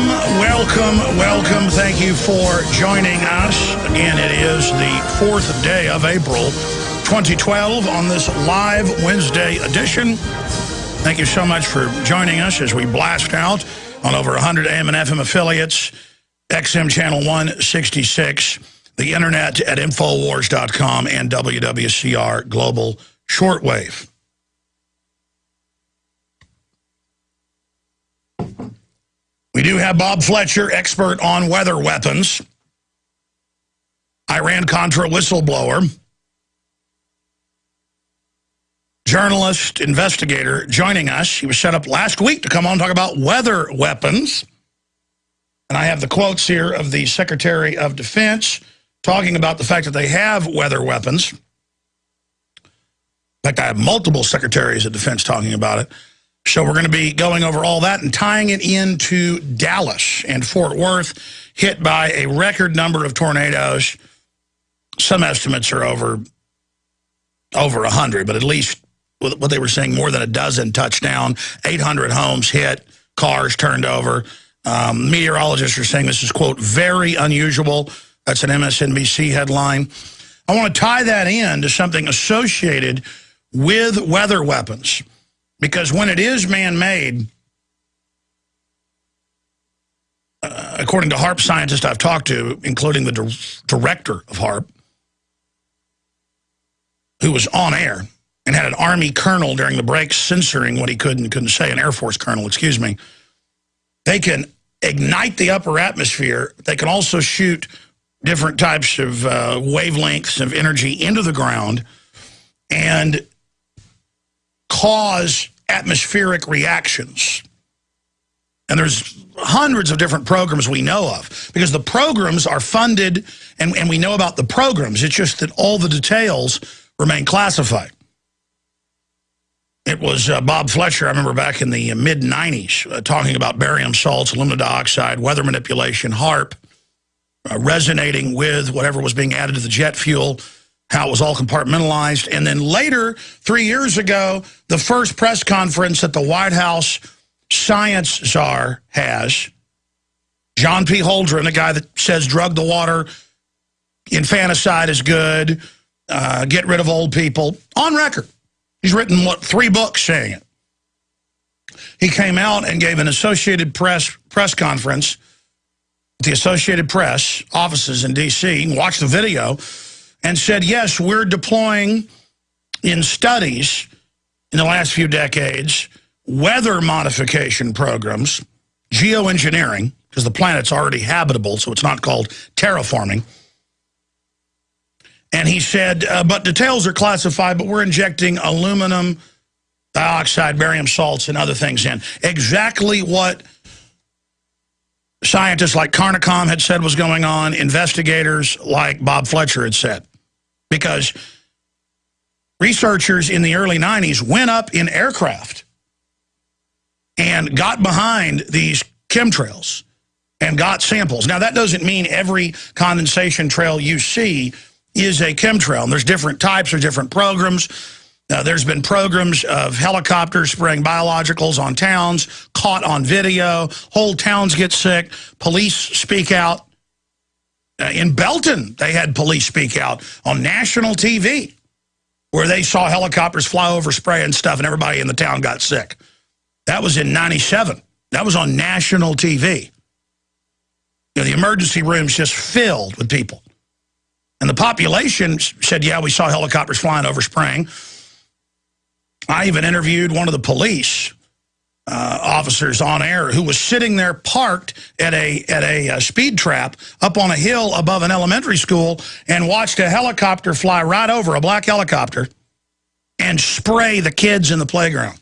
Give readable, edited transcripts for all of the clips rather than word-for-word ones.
Welcome. Thank you for joining us. Again, it is the 4th day of April, 2012 on this live Wednesday edition. Thank you so much for joining us as we blast out on over 100 AM and FM affiliates, XM Channel 166, the internet at Infowars.com, and WWCR Global Shortwave. We do have Bob Fletcher, expert on weather weapons, Iran-Contra whistleblower, journalist, investigator, joining us. He was set up last week to come on and talk about weather weapons. And I have the quotes here of the Secretary of Defense talking about the fact that they have weather weapons. In fact, I have multiple secretaries of defense talking about it. So we're going to be going over all that and tying it into Dallas and Fort Worth, hit by a record number of tornadoes. Some estimates are over 100, but at least what they were saying, more than a dozen touched down, 800 homes hit, cars turned over. Meteorologists are saying this is, quote, very unusual. That's an MSNBC headline. I want to tie that in to something associated with weather weapons. Because when it is man-made, according to HAARP scientists I've talked to, including the director of HAARP, who was on air and had an Army colonel during the break censoring what he couldn't say, an Air Force colonel, excuse me, they can ignite the upper atmosphere. They can also shoot different types of wavelengths of energy into the ground and cause atmospheric reactions. And there's hundreds of different programs we know of, because the programs are funded and we know about the programs. It's just that all the details remain classified. It was Bob Fletcher, I remember back in the mid-90s, talking about barium salts, aluminum dioxide, weather manipulation, HAARP, resonating with whatever was being added to the jet fuel, how it was all compartmentalized. And then later, 3 years ago, the first press conference that the White House science czar has, John P. Holdren, the guy that says drug the water, infanticide is good, get rid of old people, on record. He's written, 3 books saying it. He came out and gave an Associated Press conference at the Associated Press offices in D.C., watched the video, and said, yes, we're deploying in studies in the last few decades weather modification programs, geoengineering, because the planet's already habitable, so it's not called terraforming. And he said, but details are classified, but we're injecting aluminum dioxide, barium salts, and other things in. Exactly what scientists like Carnicom had said was going on, investigators like Bob Fletcher had said. Because researchers in the early 90s went up in aircraft and got behind these chemtrails and got samples. Now, that doesn't mean every condensation trail you see is a chemtrail. And there's different types or different programs. There's been programs of helicopters spraying biologicals on towns, caught on video, whole towns get sick, police speak out. In Belton, they had police speak out on national TV where they saw helicopters fly over spraying stuff and everybody in the town got sick. That was in '97. That was on national TV. You know, the emergency rooms just filled with people. And the population said, yeah, we saw helicopters flying over spraying. I even interviewed one of the police officers on air who was sitting there parked at a speed trap up on a hill above an elementary school and watched a helicopter fly right over, a black helicopter, and spray the kids in the playground.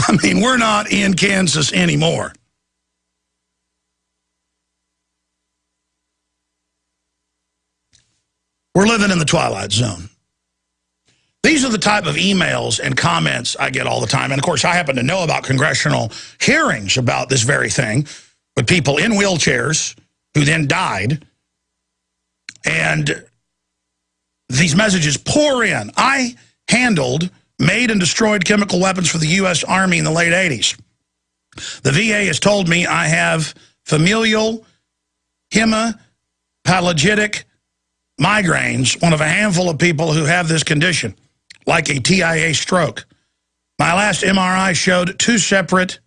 I mean, we're not in Kansas anymore. We're living in the twilight zone. These are the type of emails and comments I get all the time. And, of course, I happen to know about congressional hearings about this very thing with people in wheelchairs who then died. And these messages pour in. I handled made and destroyed chemical weapons for the U.S. Army in the late 80s. The VA has told me I have familial hemiplegic migraines, one of a handful of people who have this condition, like a TIA stroke. My last MRI showed 2 separate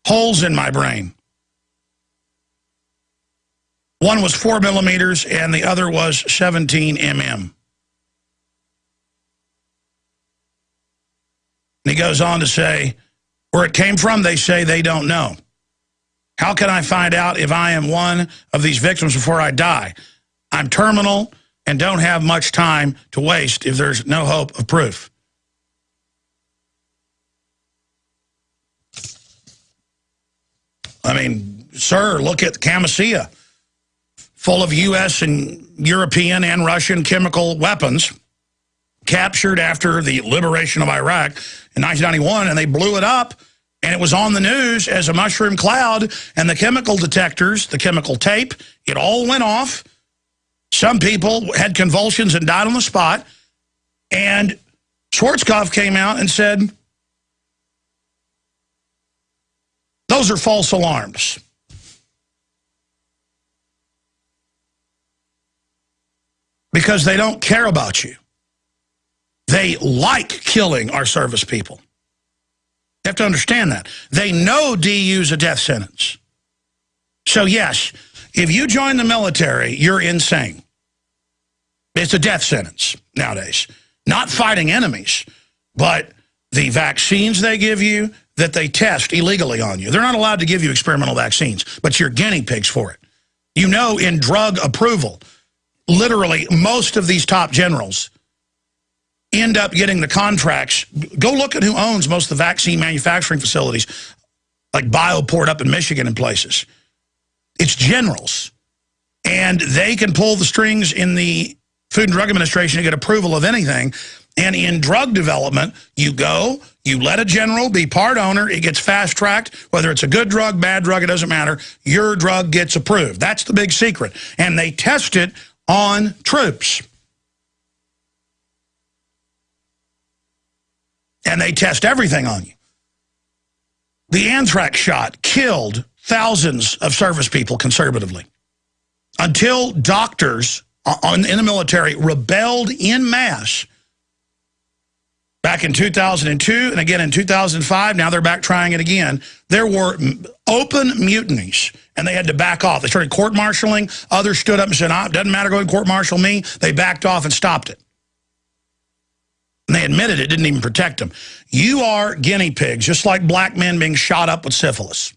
holes in my brain. One was 4 millimeters and the other was 17 mm. And he goes on to say, where it came from, they say they don't know. How can I find out if I am one of these victims before I die? I'm terminal and don't have much time to waste if there's no hope of proof. I mean, sir, look at Camisea, full of U.S. and European and Russian chemical weapons, captured after the liberation of Iraq in 1991, and they blew it up, and it was on the news as a mushroom cloud, and the chemical detectors, the chemical tape, it all went off. Some people had convulsions and died on the spot, and Schwarzkopf came out and said, those are false alarms. Because they don't care about you. They like killing our service people. You have to understand that. They know DU's a death sentence. So yes, if you join the military, you're insane. It's a death sentence nowadays. Not fighting enemies, but the vaccines they give you that they test illegally on you. They're not allowed to give you experimental vaccines, but you're guinea pigs for it. You know, in drug approval, literally most of these top generals end up getting the contracts. Go look at who owns most of the vaccine manufacturing facilities, like Bioport up in Michigan and places. It's generals. And they can pull the strings in the Food and Drug Administration to get approval of anything. And in drug development, you go, you let a general be part owner, it gets fast-tracked. Whether it's a good drug, bad drug, it doesn't matter. Your drug gets approved. That's the big secret. And they test it on troops. And they test everything on you. The anthrax shot killed thousands of service people conservatively until doctors in the military rebelled en masse back in 2002 and again in 2005. Now they're back trying it again. There were open mutinies, and they had to back off. They started court-martialing. Others stood up and said, it doesn't matter, go and court-martial me. They backed off and stopped it. And they admitted it didn't even protect them. You are guinea pigs, just like black men being shot up with syphilis.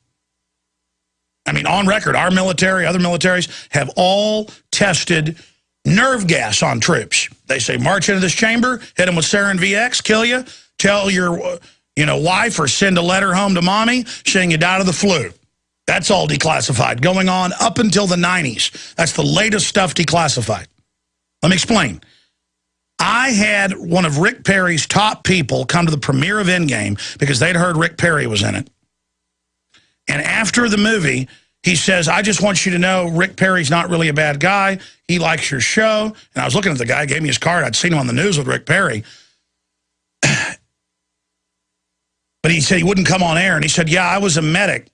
I mean, on record, our military, other militaries have all tested nerve gas on troops. They say, march into this chamber, hit them with sarin VX, kill you, tell your wife or send a letter home to mommy saying you died of the flu. That's all declassified, going on up until the 90s. That's the latest stuff declassified. Let me explain. I had one of Rick Perry's top people come to the premiere of Endgame because they'd heard Rick Perry was in it. And after the movie, he says, I just want you to know Rick Perry's not really a bad guy. He likes your show. And I was looking at the guy, gave me his card. I'd seen him on the news with Rick Perry. But he said he wouldn't come on air. And he said, yeah, I was a medic.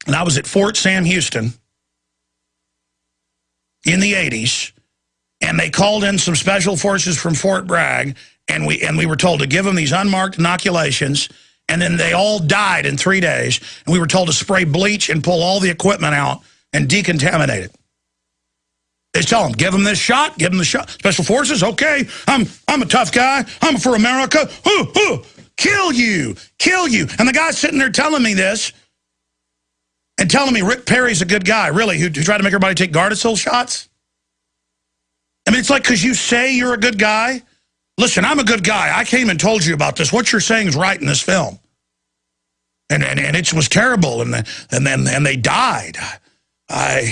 And I was at Fort Sam Houston in the 80s. And they called in some special forces from Fort Bragg. And we were told to give them these unmarked inoculations. And then they all died in 3 days. And we were told to spray bleach and pull all the equipment out and decontaminate it. They tell them, give them this shot, give them the shot. Special forces, okay, I'm a tough guy. I'm for America. Kill you, kill you. And the guy's sitting there telling me this and telling me Rick Perry's a good guy, really, who tried to make everybody take Gardasil shots. I mean, it's like, because you say you're a good guy. Listen, I'm a good guy. I came and told you about this. What you're saying is right in this film. And it was terrible, and they died. But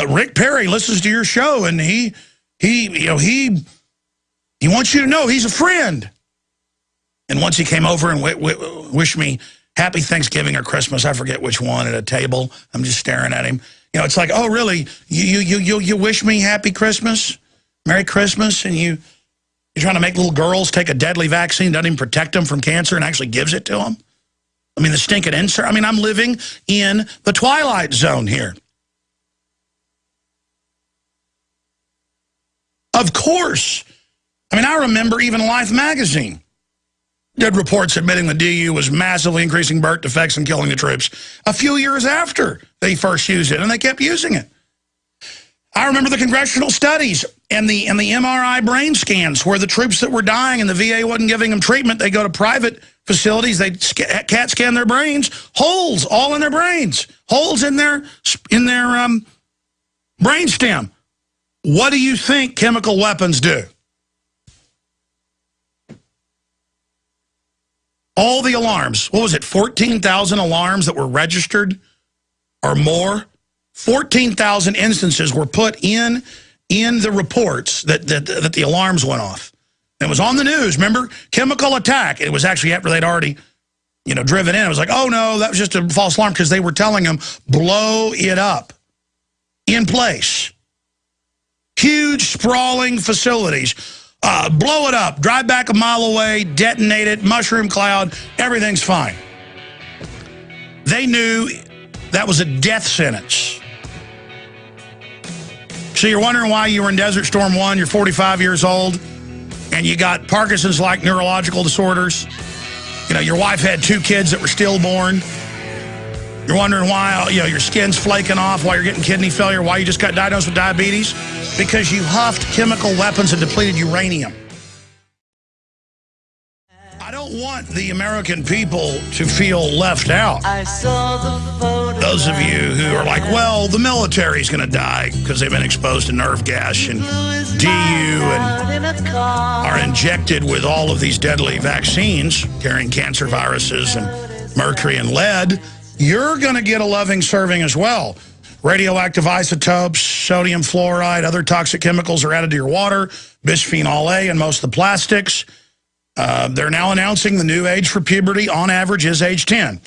Rick Perry listens to your show, and he wants you to know he's a friend. And once he came over and wished me happy Thanksgiving or Christmas, I forget which one, at a table. I'm just staring at him. It's like, oh, really? You wish me happy Christmas, Merry Christmas, and you You're trying to make little girls take a deadly vaccine that doesn't even protect them from cancer and actually gives it to them? I mean, the stinking insert. I mean, I'm living in the twilight zone here. Of course. I mean, I remember even Life magazine did reports admitting the DU was massively increasing birth defects and killing the troops a few years after they first used it, and they kept using it. I remember the congressional studies and the MRI brain scans where the troops that were dying and the VA wasn't giving them treatment. They go to private facilities, they CAT scan their brains, holes all in their brains, holes in their brain stem. What do you think chemical weapons do? All the alarms, what was it, 14,000 alarms that were registered or more? 14,000 instances were put in the reports that the alarms went off. It was on the news, remember? Chemical attack. It was actually after they'd already, driven in. It was like, oh, no, that was just a false alarm because they were telling them, blow it up in place. Huge, sprawling facilities. Blow it up, drive back a mile away, detonate it, mushroom cloud, everything's fine. They knew that was a death sentence. So you're wondering why you were in Desert Storm 1, you're 45 years old, and you got Parkinson's-like neurological disorders. Your wife had 2 kids that were stillborn. You're wondering why your skin's flaking off, why you're getting kidney failure, why you just got diagnosed with diabetes. Because you huffed chemical weapons and depleted uranium. I don't want the American people to feel left out. I saw the those of you who are like, well, the military's going to die because they've been exposed to nerve gas and DU and are injected with all of these deadly vaccines carrying cancer viruses and mercury and lead. You're going to get a loving serving as well. Radioactive isotopes, sodium fluoride, other toxic chemicals are added to your water, bisphenol A and most of the plastics. They're now announcing the new age for puberty on average is age 10.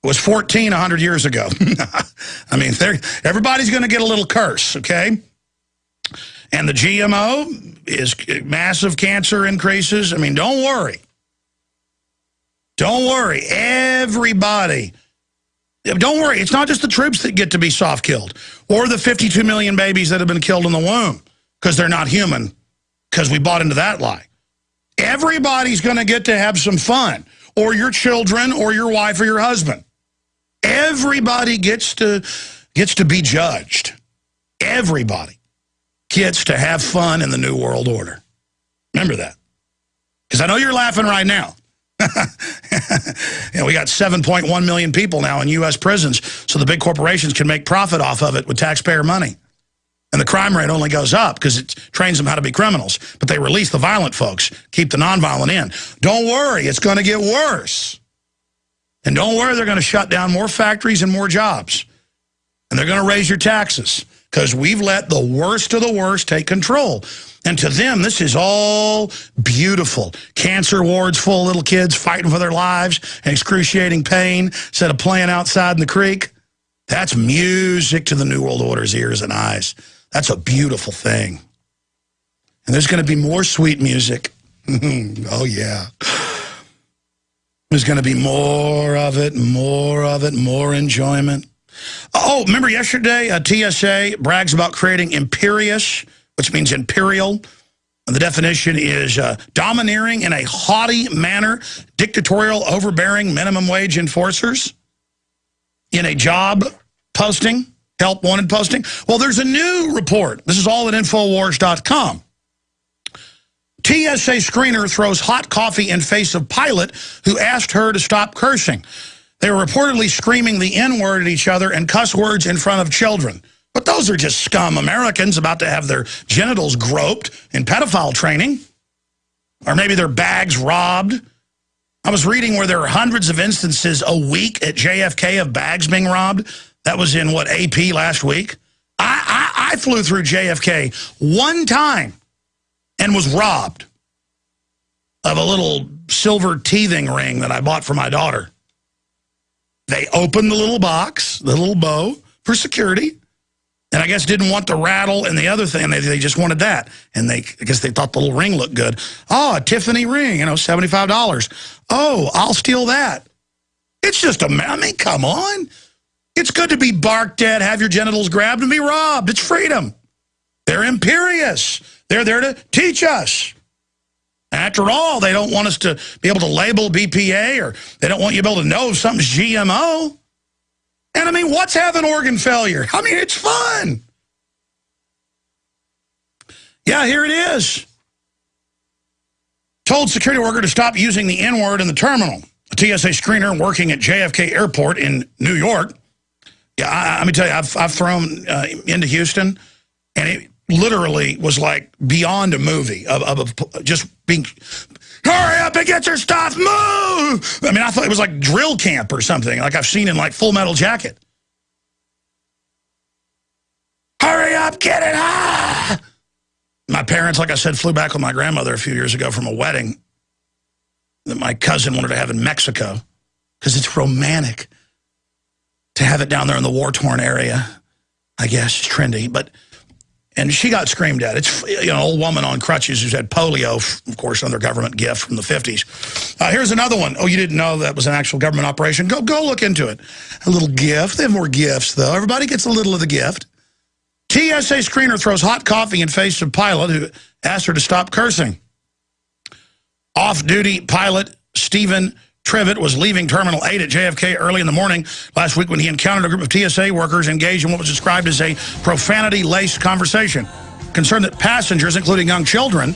It was 14 100 years ago. I mean, everybody's going to get a little curse, okay? And the GMO is massive cancer increases. I mean, don't worry. Don't worry. Everybody. Don't worry, it's not just the troops that get to be soft-killed or the 52 million babies that have been killed in the womb because they're not human, because we bought into that lie. Everybody's going to get to have some fun, or your children or your wife or your husband. Everybody gets to be judged. Everybody gets to have fun in the New World Order. Remember that. Because I know you're laughing right now. We got 7.1 million people now in U.S. prisons, so the big corporations can make profit off of it with taxpayer money. And the crime rate only goes up because it trains them how to be criminals. But they release the violent folks, keep the nonviolent in. Don't worry, it's going to get worse. And don't worry, they're going to shut down more factories and more jobs. And they're going to raise your taxes because we've let the worst of the worst take control. And to them, this is all beautiful. Cancer wards full of little kids fighting for their lives and excruciating pain instead of playing outside in the creek. That's music to the New World Order's ears and eyes. That's a beautiful thing. And there's going to be more sweet music. Oh, yeah. There's going to be more of it, more enjoyment. Oh, remember yesterday, TSA brags about creating Imperious, which means imperial. And the definition is domineering in a haughty manner, dictatorial, overbearing minimum wage enforcers in a job posting, help wanted posting. Well, there's a new report. This is all at Infowars.com. TSA screener throws hot coffee in face of pilot who asked her to stop cursing. They were reportedly screaming the N-word at each other and cuss words in front of children. But those are just scum Americans about to have their genitals groped in pedophile training. Or maybe their bags robbed. I was reading where there are hundreds of instances a week at JFK of bags being robbed. That was in, what, AP last week? I flew through JFK one time and was robbed of a little silver teething ring that I bought for my daughter. They opened the little box, the little bow, for security. And I guess didn't want the rattle and the other thing. They just wanted that. And I guess they thought the little ring looked good. Oh, a Tiffany ring, you know, $75. Oh, I'll steal that. It's just I mean, come on. It's good to be barked at, have your genitals grabbed, and be robbed. It's freedom. They're imperious. They're there to teach us. After all, they don't want us to be able to label BPA, or they don't want you to be able to know if something's GMO. And I mean, what's having organ failure? I mean, it's fun. Yeah, here it is. Told security worker to stop using the N-word in the terminal. A TSA screener working at JFK Airport in New York. Yeah, let me tell you, I've thrown into Houston, and it literally was like beyond a movie of just being, hurry up and get your stuff, move! I mean, I thought it was like drill camp or something, like I've seen in like Full Metal Jacket. Hurry up, get it, ah! My parents, like I said, flew back with my grandmother a few years ago from a wedding that my cousin wanted to have in Mexico, because it's romantic to have it down there in the war-torn area. I guess it's trendy, and she got screamed at. It's, you know, an old woman on crutches who's had polio, of course, another government gift from the 50s. Here's another one. Oh, you didn't know that was an actual government operation? Go look into it. A little gift. They have more gifts, though. Everybody gets a little of the gift. TSA screener throws hot coffee in face of pilot who asked her to stop cursing. Off-duty pilot Stephen Trivet was leaving Terminal 8 at JFK early in the morning last week when he encountered a group of TSA workers engaged in what was described as a profanity-laced conversation. Concerned that passengers, including young children,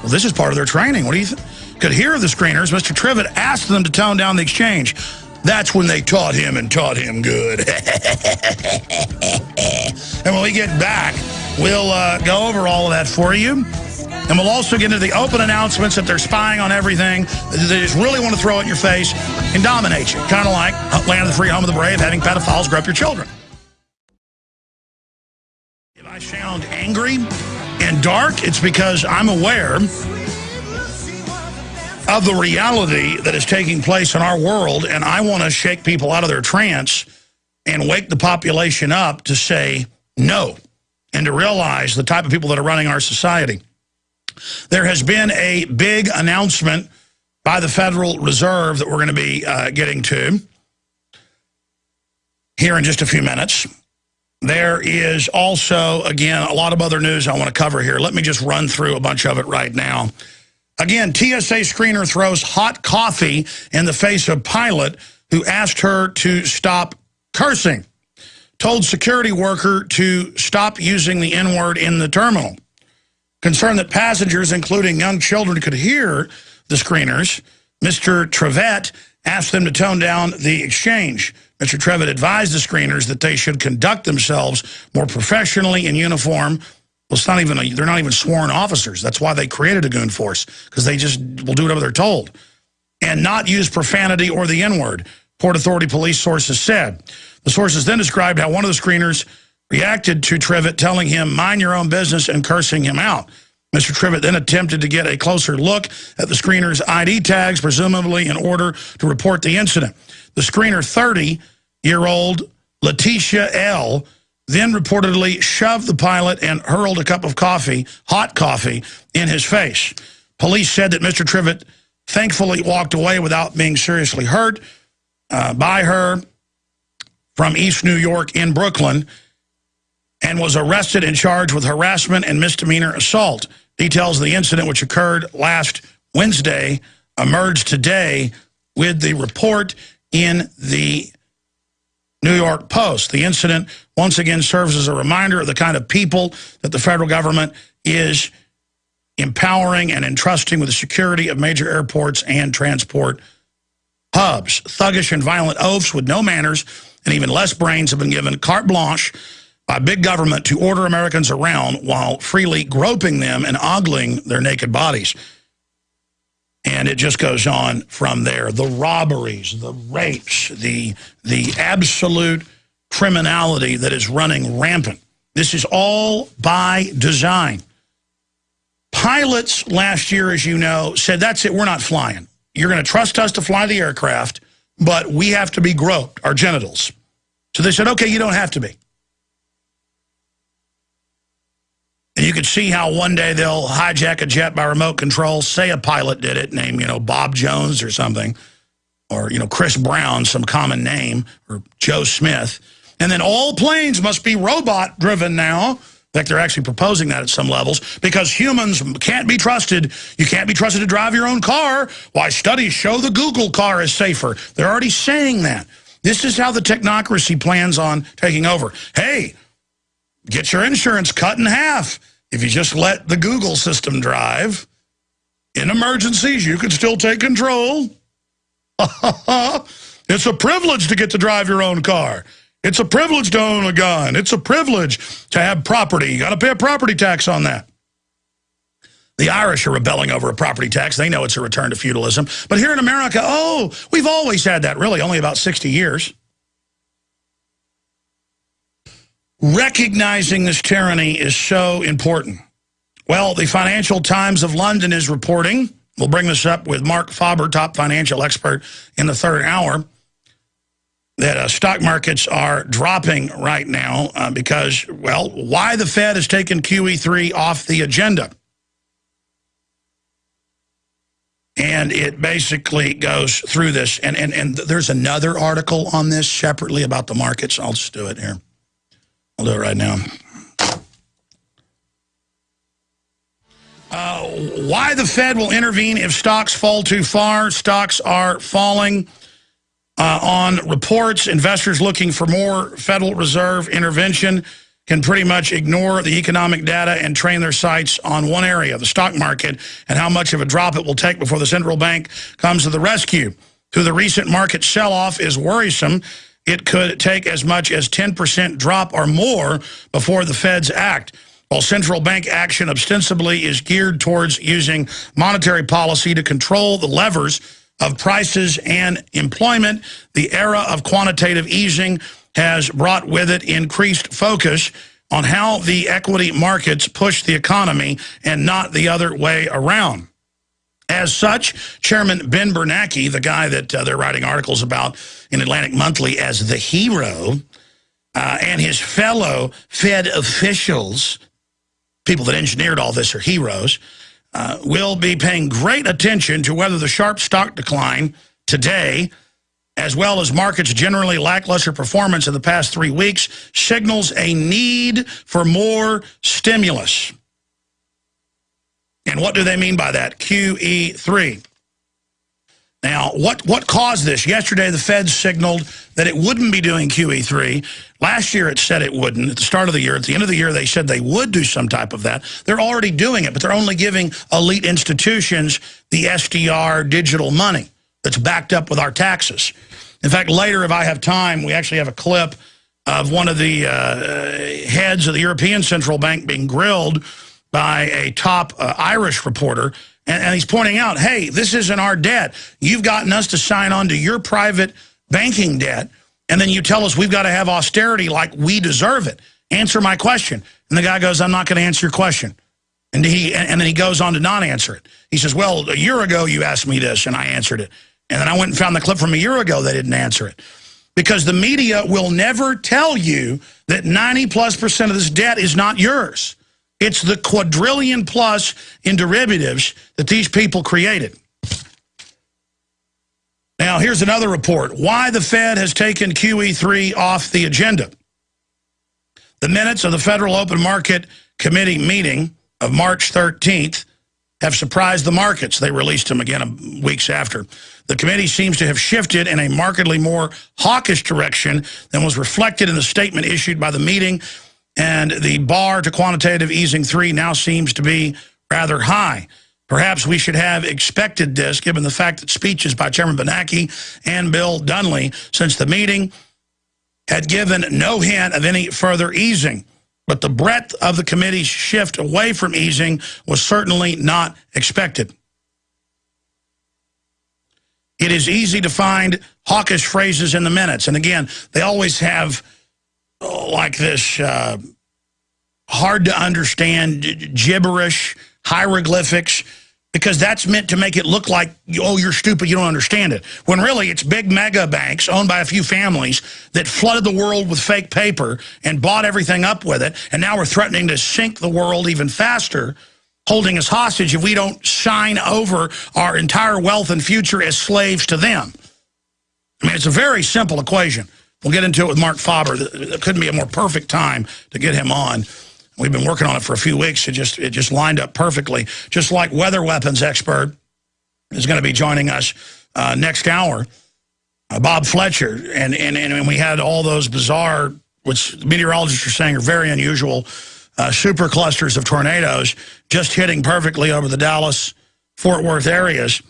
well, this is part of their training, what do you think, could hear the screeners, Mr. Trivet asked them to tone down the exchange. That's when they taught him good. And when we get back, we'll go over all of that for you. And we'll also get into the open announcements that they're spying on everything. They just really want to throw it in your face and dominate you. Kind of like Land of the Free, Home of the Brave, having pedophiles grow up your children. If I sound angry and dark, it's because I'm aware of the reality that is taking place in our world, and I want to shake people out of their trance and wake the population up to say no, and to realize the type of people that are running our society. There has been a big announcement by the Federal Reserve that we're going to be getting to here in just a few minutes. There is also, again, a lot of other news I want to cover here. Let me just run through a bunch of it right now. Again, TSA screener throws hot coffee in the face of pilot who asked her to stop cursing. Told security worker to stop using the N-word in the terminal. Concerned that passengers, including young children, could hear the screeners, Mr. Trivet asked them to tone down the exchange. Mr. Trivet advised the screeners that they should conduct themselves more professionally in uniform. Well, it's not even they're not even sworn officers. That's why they created a goon force, because they just will do whatever they're told. And not use profanity or the N-word, Port Authority police sources said. The sources then described how one of the screeners reacted to Trivet telling him, mind your own business, and cursing him out. Mr. Trivet then attempted to get a closer look at the screener's ID tags, presumably in order to report the incident. The screener, 30-year-old Letitia L., then reportedly shoved the pilot and hurled a cup of coffee, hot coffee, in his face. Police said that Mr. Trivet thankfully walked away without being seriously hurt by her from East New York in Brooklyn, and was arrested and charged with harassment and misdemeanor assault. Details of the incident, which occurred last Wednesday, emerged today with the report in the New York Post. The incident once again serves as a reminder of the kind of people that the federal government is empowering and entrusting with the security of major airports and transport hubs. Thuggish and violent oafs with no manners and even less brains have been given carte blanche by big government to order Americans around while freely groping them and ogling their naked bodies. And it just goes on from there. The robberies, the rapes, the absolute criminality that is running rampant. This is all by design. Pilots last year, as you know, said, that's it, we're not flying. You're going to trust us to fly the aircraft, but we have to be groped, our genitals. So they said, okay, you don't have to be. And you could see how one day they'll hijack a jet by remote control, say a pilot did it, named, Bob Jones or something, or, Chris Brown, some common name, or Joe Smith. And then all planes must be robot-driven now. In fact, they're actually proposing that at some levels because humans can't be trusted. You can't be trusted to drive your own car. Why, studies show the Google car is safer. They're already saying that. This is how the technocracy plans on taking over. Hey, get your insurance cut in half. If you just let the Google system drive, in emergencies, you can still take control. It's a privilege to get to drive your own car. It's a privilege to own a gun. It's a privilege to have property. You got to pay a property tax on that. The Irish are rebelling over a property tax. They know it's a return to feudalism. But here in America, we've always had that, really, only about 60 years. Recognizing this tyranny is so important. Well, the Financial Times of London is reporting, we'll bring this up with Mark Faber, top financial expert, in the third hour, that stock markets are dropping right now because, well, why the Fed has taken QE3 off the agenda. And it basically goes through this. And there's another article on this separately about the markets. I'll just do it here. I'll do it right now. Why the Fed will intervene if stocks fall too far. Stocks are falling on reports. Investors looking for more Federal Reserve intervention can pretty much ignore the economic data and train their sights on one area, the stock market, and how much of a drop it will take before the central bank comes to the rescue. Through the recent market sell-off is worrisome. It could take as much as 10% drop or more before the Feds act. While central bank action ostensibly is geared towards using monetary policy to control the levers of prices and employment, the era of quantitative easing has brought with it increased focus on how the equity markets push the economy and not the other way around. As such, Chairman Ben Bernanke, the guy that they're writing articles about in Atlantic Monthly as the hero, and his fellow Fed officials, people that engineered all this are heroes, will be paying great attention to whether the sharp stock decline today, as well as markets' generally lackluster performance in the past 3 weeks, signals a need for more stimulus. And what do they mean by that? QE3. Now, what caused this? Yesterday, the Fed signaled that it wouldn't be doing QE3. Last year, it said it wouldn't. At the start of the year, at the end of the year, they said they would do some type of that. They're already doing it, but they're only giving elite institutions the SDR digital money that's backed up with our taxes. In fact, later, if I have time, we actually have a clip of one of the heads of the European Central Bank being grilled by a top Irish reporter. And he's pointing out, hey, this isn't our debt. You've gotten us to sign on to your private banking debt, and then you tell us we've got to have austerity like we deserve it. Answer my question. And the guy goes, I'm not going to answer your question. And then he goes on to not answer it. He says, well, a year ago you asked me this, and I answered it. And then I went and found the clip from a year ago they didn't answer it. Because the media will never tell you that 90+% of this debt is not yours. It's the quadrillion plus in derivatives that these people created. Now, here's another report. Why the Fed has taken QE3 off the agenda. The minutes of the Federal Open Market Committee meeting of March 13th have surprised the markets. They released them again weeks after. The committee seems to have shifted in a markedly more hawkish direction than was reflected in the statement issued by the meeting, and the bar to quantitative easing 3 now seems to be rather high. Perhaps we should have expected this, given the fact that speeches by Chairman Bernanke and Bill Dunley since the meeting had given no hint of any further easing. But the breadth of the committee's shift away from easing was certainly not expected. It is easy to find hawkish phrases in the minutes. And again, they always have like this hard to understand gibberish, hieroglyphics, because that's meant to make it look like, oh, you're stupid, you don't understand it. When really it's big mega banks owned by a few families that flooded the world with fake paper and bought everything up with it, and now we're threatening to sink the world even faster, holding us hostage if we don't sign over our entire wealth and future as slaves to them. I mean, it's a very simple equation. We'll get into it with Mark Faber. It couldn't be a more perfect time to get him on. We've been working on it for a few weeks. It just lined up perfectly. Just like weather weapons expert is going to be joining us next hour, Bob Fletcher. And we had all those bizarre, which meteorologists are saying are very unusual, super clusters of tornadoes just hitting perfectly over the Dallas-Fort Worth areas.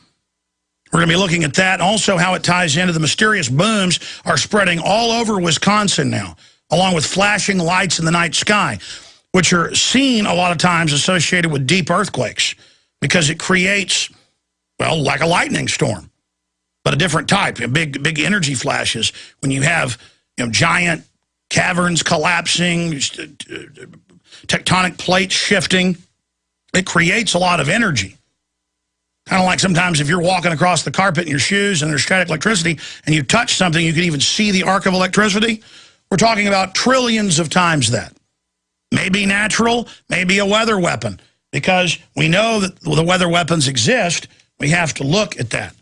We're going to be looking at that, and also how it ties into the mysterious booms are spreading all over Wisconsin now, along with flashing lights in the night sky, which are seen a lot of times associated with deep earthquakes because it creates, well, like a lightning storm, but a different type, big energy flashes when you have giant caverns collapsing, tectonic plates shifting. It creates a lot of energy. Kind of like sometimes if you're walking across the carpet in your shoes and there's static electricity and you touch something, you can even see the arc of electricity. We're talking about trillions of times that. Maybe natural, maybe a weather weapon. Because we know that the weather weapons exist, we have to look at that.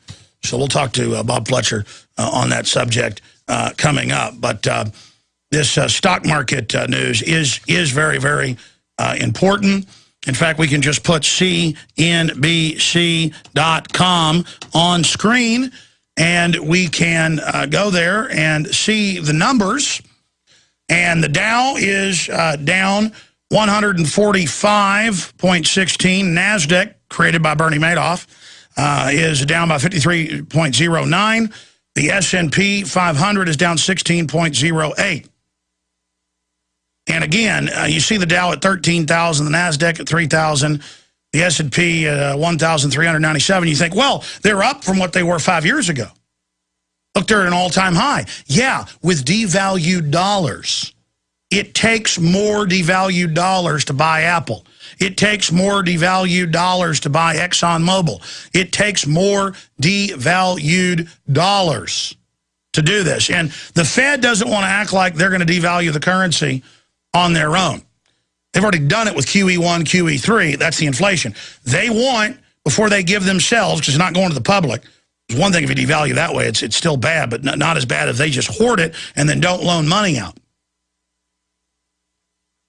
So we'll talk to Bob Fletcher on that subject coming up. But this stock market news is very, very important. In fact, we can just put CNBC.com on screen, and we can go there and see the numbers. And the Dow is down 145.16. NASDAQ, created by Bernie Madoff, is down by 53.09. The S&P 500 is down 16.08. And again, you see the Dow at 13,000, the NASDAQ at 3,000, the S&P at 1,397. You think, well, they're up from what they were 5 years ago. Look, they're at an all-time high. Yeah, with devalued dollars. It takes more devalued dollars to buy Apple. It takes more devalued dollars to buy ExxonMobil. It takes more devalued dollars to do this. And the Fed doesn't want to act like they're going to devalue the currency on their own. They've already done it with QE1, QE3. That's the inflation. They want, before they give themselves, because it's not going to the public, it's one thing if you devalue that way, it's still bad, but not as bad if they just hoard it and then don't loan money out.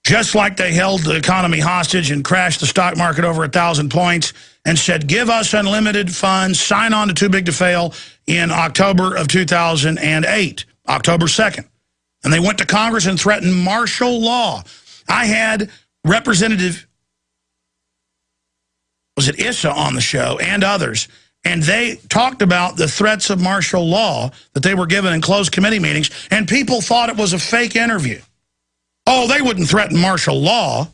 Just like they held the economy hostage and crashed the stock market over 1,000 points and said, give us unlimited funds, sign on to Too Big to Fail in October of 2008, October 2nd. And they went to Congress and threatened martial law. I had Representative, was it Issa on the show, and others, and they talked about the threats of martial law that they were given in closed committee meetings, and people thought it was a fake interview. Oh, they wouldn't threaten martial law.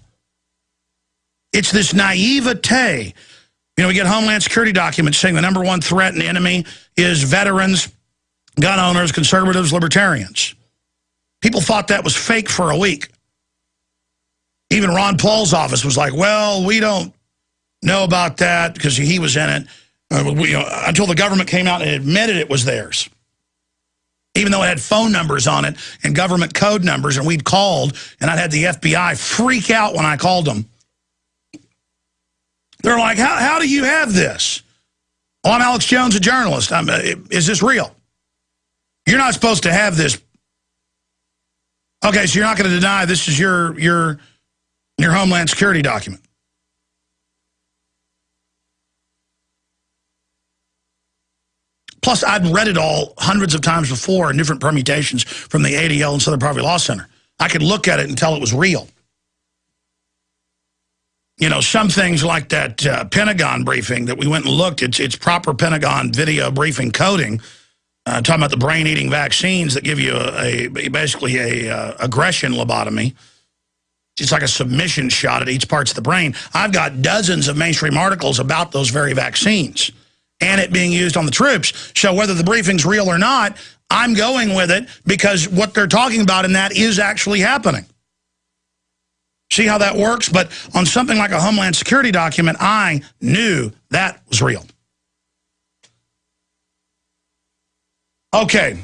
It's this naivete. You know, we get Homeland Security documents saying the #1 threat and enemy is veterans, gun owners, conservatives, libertarians. People thought that was fake for a week. Even Ron Paul's office was like, well, we don't know about that because he was in it. Until the government came out and admitted it was theirs. Even though it had phone numbers on it and government code numbers, and we'd called, and I'd had the FBI freak out when I called them. They're like, how do you have this? Well, I'm Alex Jones, a journalist. Is this real? You're not supposed to have this. Okay, so you're not going to deny this is your Homeland Security document. Plus, I'd read it all hundreds of times before in different permutations from the ADL and Southern Poverty Law Center. I could look at it and tell it was real. You know, some things like that Pentagon briefing that we went and looked, it's proper Pentagon video briefing coding, talking about the brain-eating vaccines that give you basically a aggression lobotomy. It's like a submission shot at each parts of the brain. I've got dozens of mainstream articles about those very vaccines and it being used on the troops. So whether the briefing's real or not, I'm going with it because what they're talking about in that is actually happening. See how that works? But on something like a Homeland Security document, I knew that was real. Okay.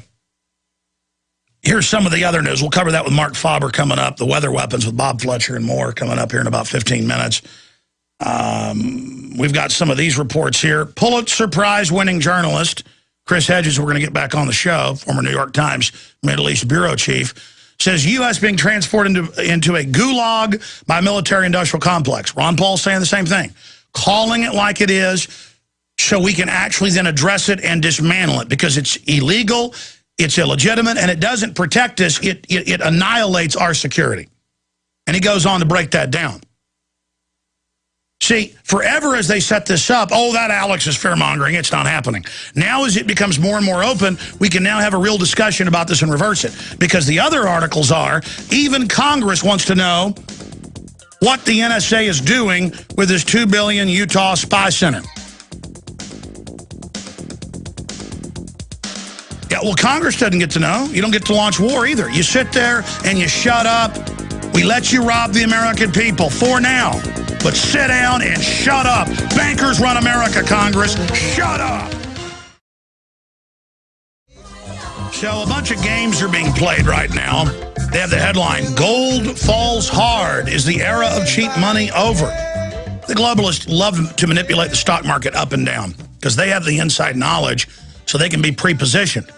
Here's some of the other news. We'll cover that with Mark Faber coming up. The weather weapons with Bob Fletcher and more coming up here in about 15 minutes. We've got some of these reports here. Pulitzer Prize-winning journalist Chris Hedges, we're going to get back on the show, former New York Times Middle East bureau chief, says U.S. being transported into a gulag by military-industrial complex. Ron Paul's saying the same thing, calling it like it is so we can actually then address it and dismantle it because it's illegal, it's illegitimate, and it doesn't protect us. It annihilates our security. And he goes on to break that down. See, forever as they set this up, oh, that Alex is fear-mongering, it's not happening. Now as it becomes more and more open, we can now have a real discussion about this and reverse it. Because the other articles are, even Congress wants to know what the NSA is doing with this $2 billion Utah spy center. Yeah, well, Congress doesn't get to know. You don't get to launch war either. You sit there and you shut up. We let you rob the American people for now. But sit down and shut up. Bankers run America, Congress. Shut up. So a bunch of games are being played right now. They have the headline, Gold Falls Hard. Is the era of cheap money over? The globalists love to manipulate the stock market up and down because they have the inside knowledge so they can be pre-positioned.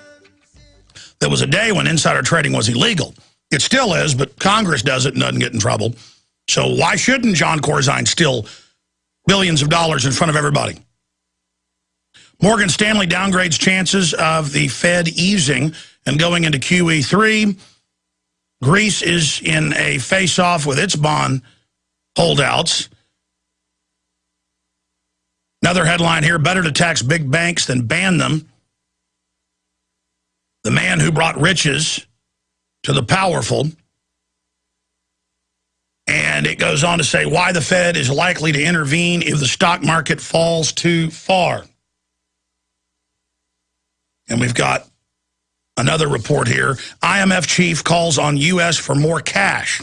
There was a day when insider trading was illegal. It still is, but Congress does it and doesn't get in trouble. So why shouldn't John Corzine steal billions of dollars in front of everybody? Morgan Stanley downgrades chances of the Fed easing and going into QE3. Greece is in a face-off with its bond holdouts. Another headline here, better to tax big banks than ban them. The man who brought riches to the powerful. And it goes on to say why the Fed is likely to intervene if the stock market falls too far. And we've got another report here. IMF chief calls on U.S. for more cash.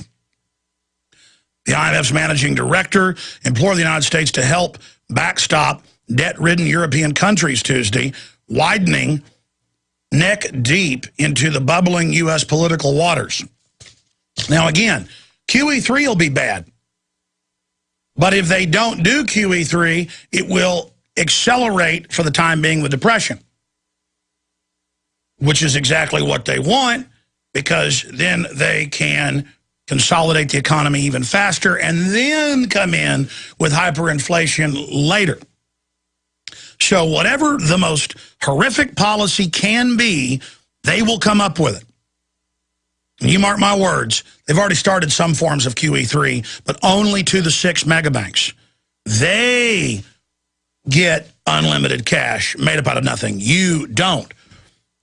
The IMF's managing director implored the United States to help backstop debt-ridden European countries Tuesday, widening neck deep into the bubbling U.S. political waters. Now, again, QE3 will be bad. But if they don't do QE3, it will accelerate, for the time being, the depression, which is exactly what they want, because then they can consolidate the economy even faster and then come in with hyperinflation later. So whatever the most horrific policy can be, they will come up with it. And you mark my words, they've already started some forms of QE3, but only to the 6 megabanks. They get unlimited cash made up out of nothing. You don't.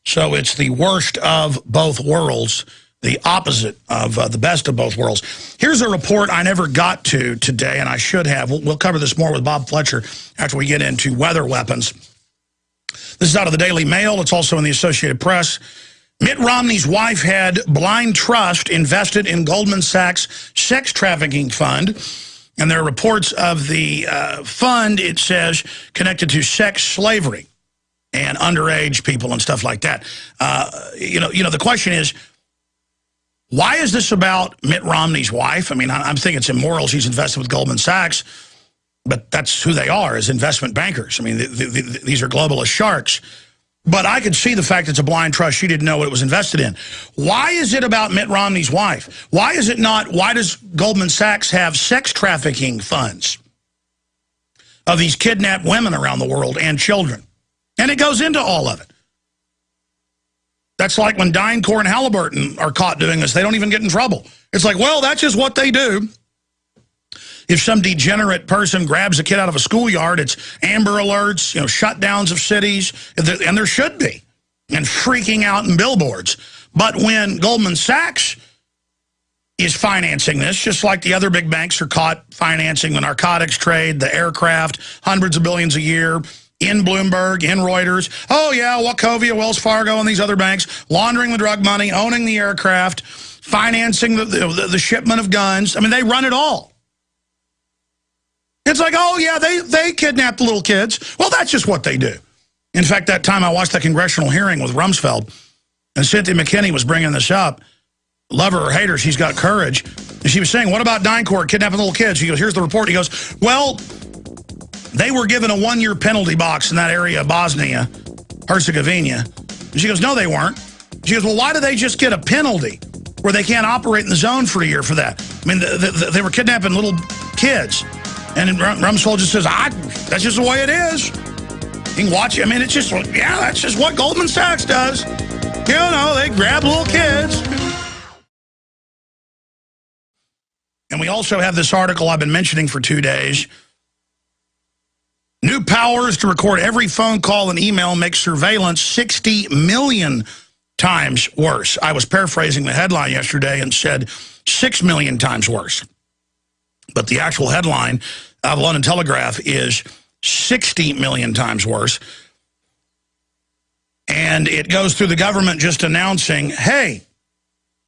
So it's the worst of both worlds, the opposite of the best of both worlds. Here's a report I never got to today, and I should have. We'll cover this more with Bob Fletcher after we get into weather weapons. This is out of the Daily Mail. It's also in the Associated Press. Mitt Romney's wife had blind trust invested in Goldman Sachs' sex trafficking fund. And there are reports of the fund, it says, connected to sex slavery and underage people and stuff like that. You know, the question is, why is this about Mitt Romney's wife? I mean, I'm thinking it's immoral. She's invested with Goldman Sachs, but that's who they are, as investment bankers. I mean, these are globalist sharks. But I could see the fact it's a blind trust. She didn't know what it was invested in. Why is it about Mitt Romney's wife? Why is it not, why does Goldman Sachs have sex trafficking funds of these kidnapped women around the world and children? And it goes into all of it. That's like when DynCorp and Halliburton are caught doing this. They don't even get in trouble. It's like, well, that's just what they do. If some degenerate person grabs a kid out of a schoolyard, it's Amber Alerts, shutdowns of cities, and there should be, and freaking out in billboards. But when Goldman Sachs is financing this, just like the other big banks are caught financing the narcotics trade, the aircraft, hundreds of billions a year, in Bloomberg, in Reuters. Oh, yeah, Wachovia, Wells Fargo, and these other banks laundering the drug money, owning the aircraft, financing the shipment of guns. I mean, they run it all. It's like, oh, yeah, they kidnap the little kids. Well, that's just what they do. In fact, that time I watched the congressional hearing with Rumsfeld, and Cynthia McKinney was bringing this up. Love her or hate her, she's got courage. And she was saying, what about DynCorp kidnapping little kids? He goes, here's the report. He goes, well, they were given a 1-year penalty box in that area of Bosnia, Herzegovina. And she goes, no, they weren't. She goes, well, why do they just get a penalty where they can't operate in the zone for a year for that? I mean, they were kidnapping little kids. And Rumsfeld just says, that's just the way it is. You can watch it. I mean, it's just, yeah, that's just what Goldman Sachs does. You know, they grab little kids. And we also have this article I've been mentioning for 2 days. New powers to record every phone call and email make surveillance 60 million times worse. I was paraphrasing the headline yesterday and said 6 million times worse. But the actual headline of London Telegraph is 60 million times worse. And it goes through the government just announcing, hey,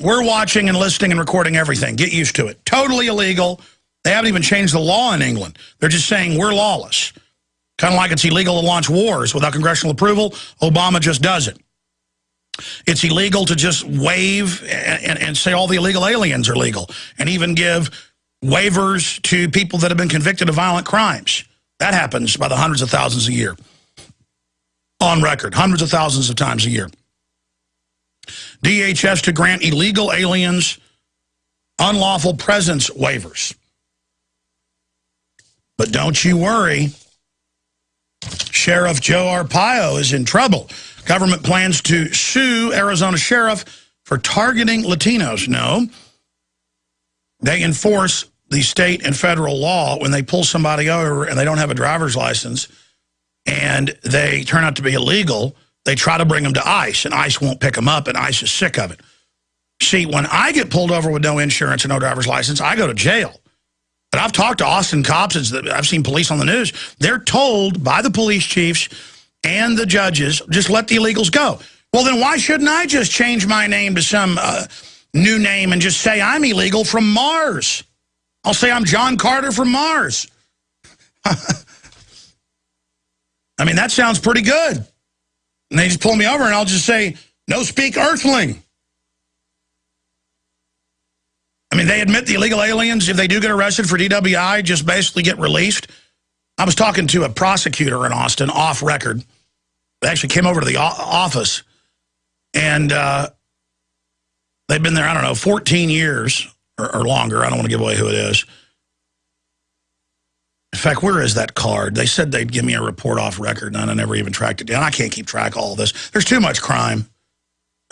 we're watching and listening and recording everything. Get used to it. Totally illegal. They haven't even changed the law in England. They're just saying we're lawless. Kind of like it's illegal to launch wars without congressional approval. Obama just does it. It's illegal to just wave and say all the illegal aliens are legal and even give waivers to people that have been convicted of violent crimes. That happens by the hundreds of thousands a year. On record, hundreds of thousands of times a year. DHS to grant illegal aliens unlawful presence waivers. But don't you worry, Sheriff Joe Arpaio is in trouble. Government plans to sue Arizona sheriff for targeting Latinos. No, they enforce the state and federal law when they pull somebody over and they don't have a driver's license and they turn out to be illegal. They try to bring them to ICE, and ICE won't pick them up, and ICE is sick of it. See, when I get pulled over with no insurance and no driver's license, I go to jail. But I've talked to Austin cops, I've seen police on the news. They're told by the police chiefs and the judges, just let the illegals go. Well, then why shouldn't I just change my name to some new name and just say I'm illegal from Mars? I'll say I'm John Carter from Mars. I mean, that sounds pretty good. And they just pull me over and I'll just say, no speak earthling. I mean, they admit the illegal aliens, if they do get arrested for DWI, just basically get released. I was talking to a prosecutor in Austin, off record. They actually came over to the office, and they've been there, I don't know, 14 years or longer. I don't want to give away who it is. In fact, where is that card? They said they'd give me a report off record, and I never even tracked it down. I can't keep track of all this. There's too much crime.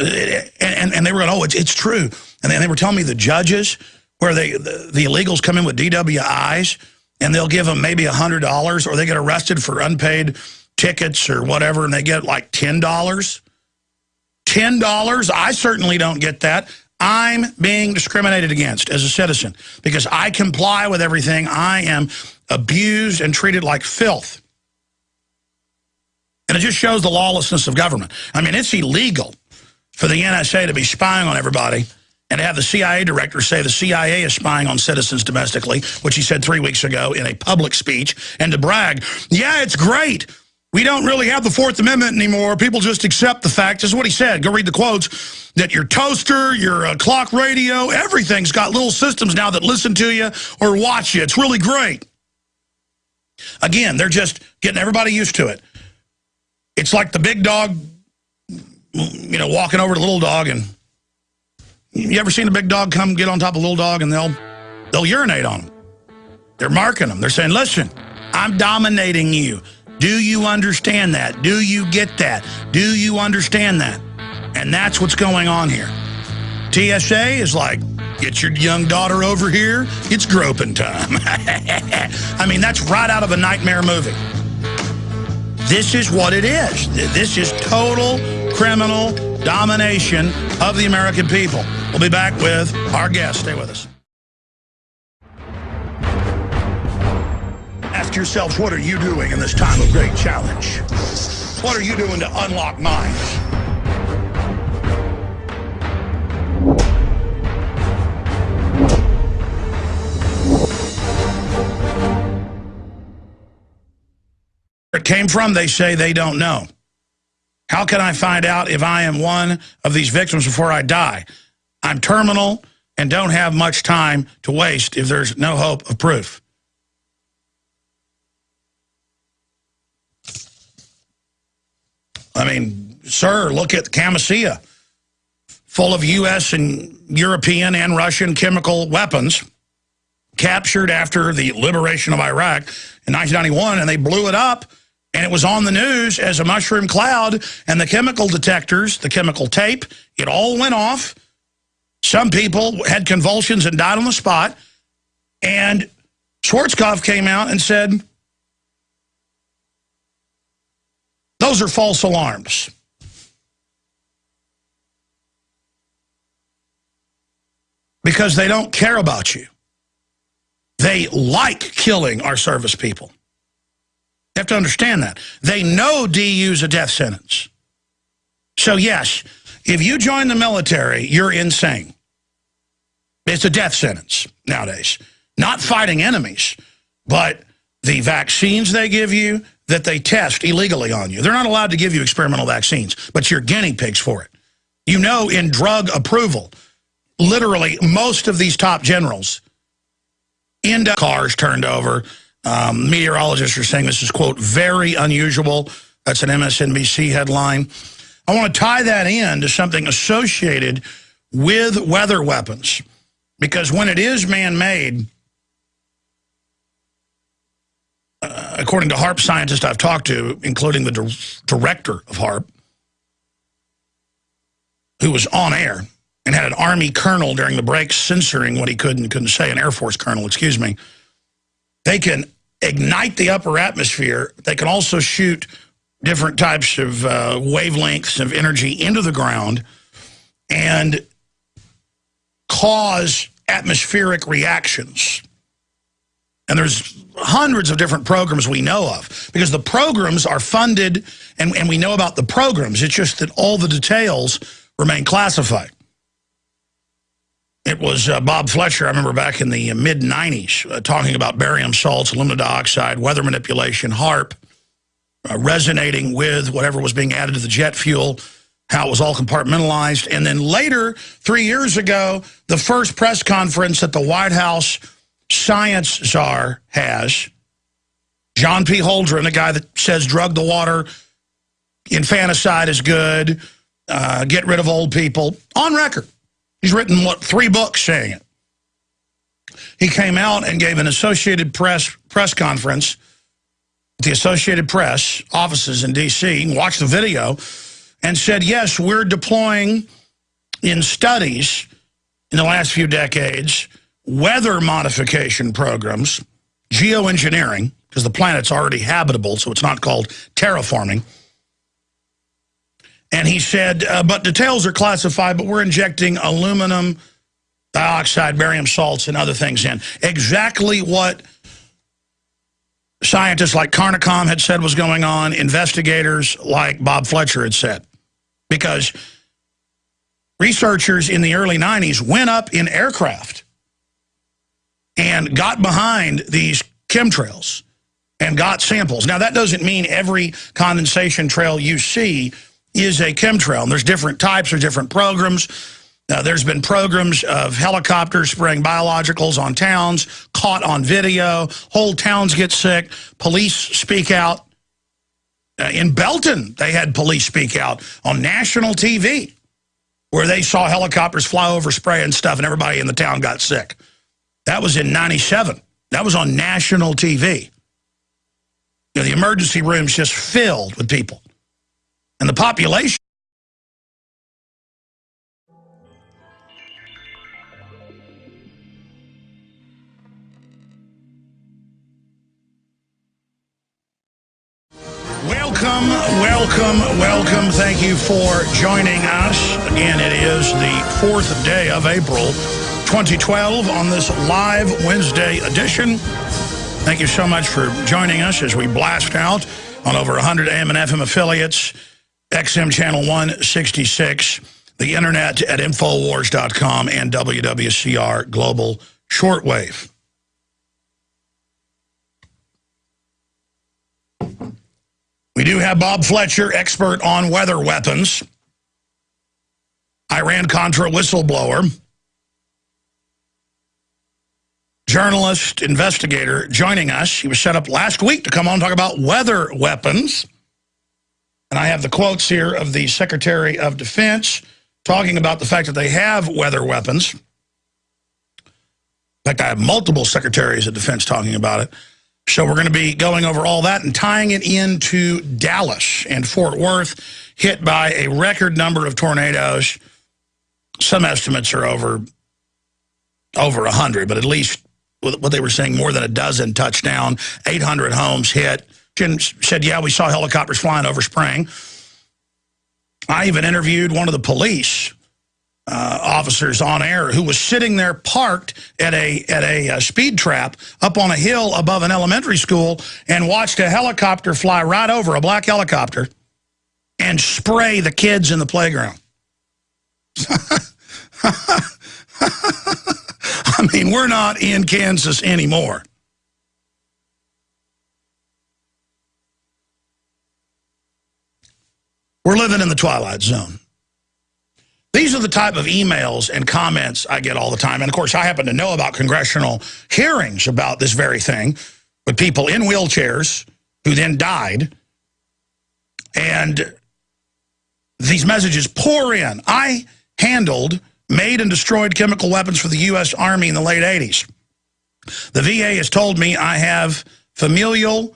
And they were going, oh, it's true. And then they were telling me the judges, where the illegals come in with DWIs, and they'll give them maybe $100, or they get arrested for unpaid tickets or whatever, and they get like $10. $10? I certainly don't get that. I'm being discriminated against as a citizen because I comply with everything. I am abused and treated like filth. And it just shows the lawlessness of government. I mean, it's illegal for the NSA to be spying on everybody and to have the CIA director say the CIA is spying on citizens domestically, which he said 3 weeks ago in a public speech, and to brag, yeah, it's great. We don't really have the Fourth Amendment anymore. People just accept the fact. This is what he said. Go read the quotes. That your toaster, your clock radio, everything's got little systems now that listen to you or watch you. It's really great. Again, they're just getting everybody used to it. It's like the big dog, you know, walking over to the little dog, and you ever seen a big dog come get on top of a little dog and they'll urinate on them? They're marking them. They're saying, listen, I'm dominating you. Do you understand that? Do you get that? Do you understand that? And that's what's going on here. TSA is like, get your young daughter over here. It's groping time. I mean, that's right out of a nightmare movie. This is what it is. This is total criminal domination of the American people. We'll be back with our guest. Stay with us. Ask yourselves, what are you doing in this time of great challenge? What are you doing to unlock minds? it came from, they say they don't know. How can I find out if I am one of these victims before I die? I'm terminal and don't have much time to waste if there's no hope of proof. I mean, sir, look at Camisea, full of U.S. and European and Russian chemical weapons, captured after the liberation of Iraq in 1991, and they blew it up, and it was on the news as a mushroom cloud, and the chemical detectors, the chemical tape, it all went off. Some people had convulsions and died on the spot, and Schwarzkopf came out and said, those are false alarms. Because they don't care about you. They like killing our service people. You have to understand that. They know DU's a death sentence. So yes, if you join the military, you're insane. It's a death sentence nowadays. Not fighting enemies, but the vaccines they give you that they test illegally on you. They're not allowed to give you experimental vaccines, but you're guinea pigs for it. You know, in drug approval, literally most of these top generals end up cars turned over. Meteorologists are saying this is, quote, very unusual. That's an MSNBC headline. I want to tie that in to something associated with weather weapons, because when it is man-made, according to HAARP scientists I've talked to, including the director of HAARP, who was on air and had an Army colonel during the break censoring what he couldn't say, an Air Force colonel, excuse me, they can ignite the upper atmosphere. They can also shoot different types of wavelengths of energy into the ground and cause atmospheric reactions. And there's hundreds of different programs we know of, because the programs are funded, and we know about the programs. It's just that all the details remain classified. It was Bob Fletcher, I remember back in the mid-90s, talking about barium salts, aluminum dioxide, weather manipulation, HAARP, resonating with whatever was being added to the jet fuel, how it was all compartmentalized. And then later, 3 years ago, the first press conference that the White House science czar has, John P. Holdren, the guy that says drug the water, infanticide is good, get rid of old people, on record. He's written, what, 3 books saying it. He came out and gave an Associated Press conference at the Associated Press offices in D.C., watched the video, and said, yes, we're deploying in studies in the last few decades weather modification programs, geoengineering, because the planet's already habitable, so it's not called terraforming. And he said, but details are classified, but we're injecting aluminum dioxide, barium salts, and other things in. Exactly what scientists like Carnicom had said was going on, investigators like Bob Fletcher had said. Because researchers in the early 90s went up in aircraft and got behind these chemtrails and got samples. Now, that doesn't mean every condensation trail you see is a chemtrail. And there's different types or different programs. There's been programs of helicopters spraying biologicals on towns, caught on video, whole towns get sick, police speak out. In Belton, they had police speak out on national TV where they saw helicopters fly over spray and stuff, and everybody in the town got sick. That was in '97. That was on national TV. You know, the emergency rooms just filled with people. And the population. Welcome, welcome, welcome. Thank you for joining us. Again, it is the 4th day of April, 2012 on this live Wednesday edition. Thank you so much for joining us as we blast out on over 100 AM and FM affiliates, XM channel 166, the internet at Infowars.com, and WWCR Global Shortwave. We do have Bob Fletcher, expert on weather weapons, Iran-Contra whistleblower, journalist, investigator, joining us. He was set up last week to come on and talk about weather weapons. And I have the quotes here of the Secretary of Defense talking about the fact that they have weather weapons. In fact, I have multiple secretaries of defense talking about it. So we're going to be going over all that and tying it into Dallas and Fort Worth, hit by a record number of tornadoes. Some estimates are over 100, but at least what they were saying, more than a dozen touched down, 800 homes hit. Jim said, yeah, we saw helicopters flying over Spring. I even interviewed one of the police officers on air who was sitting there parked at a speed trap up on a hill above an elementary school and watched a helicopter fly right over, a black helicopter, and spray the kids in the playground. I mean, we're not in Kansas anymore. We're living in the twilight zone. These are the type of emails and comments I get all the time. And, of course, I happen to know about congressional hearings about this very thing with people in wheelchairs who then died. And these messages pour in. I handled, made, and destroyed chemical weapons for the U.S. Army in the late 80s. The VA has told me I have familial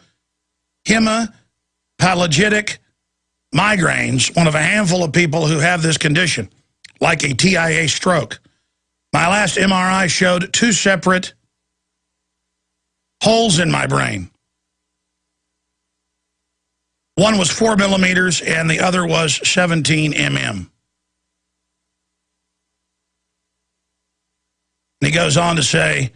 hemiplegic migraines, one of a handful of people who have this condition, like a TIA stroke. My last MRI showed 2 separate holes in my brain. One was 4 millimeters and the other was 17 mm. And he goes on to say,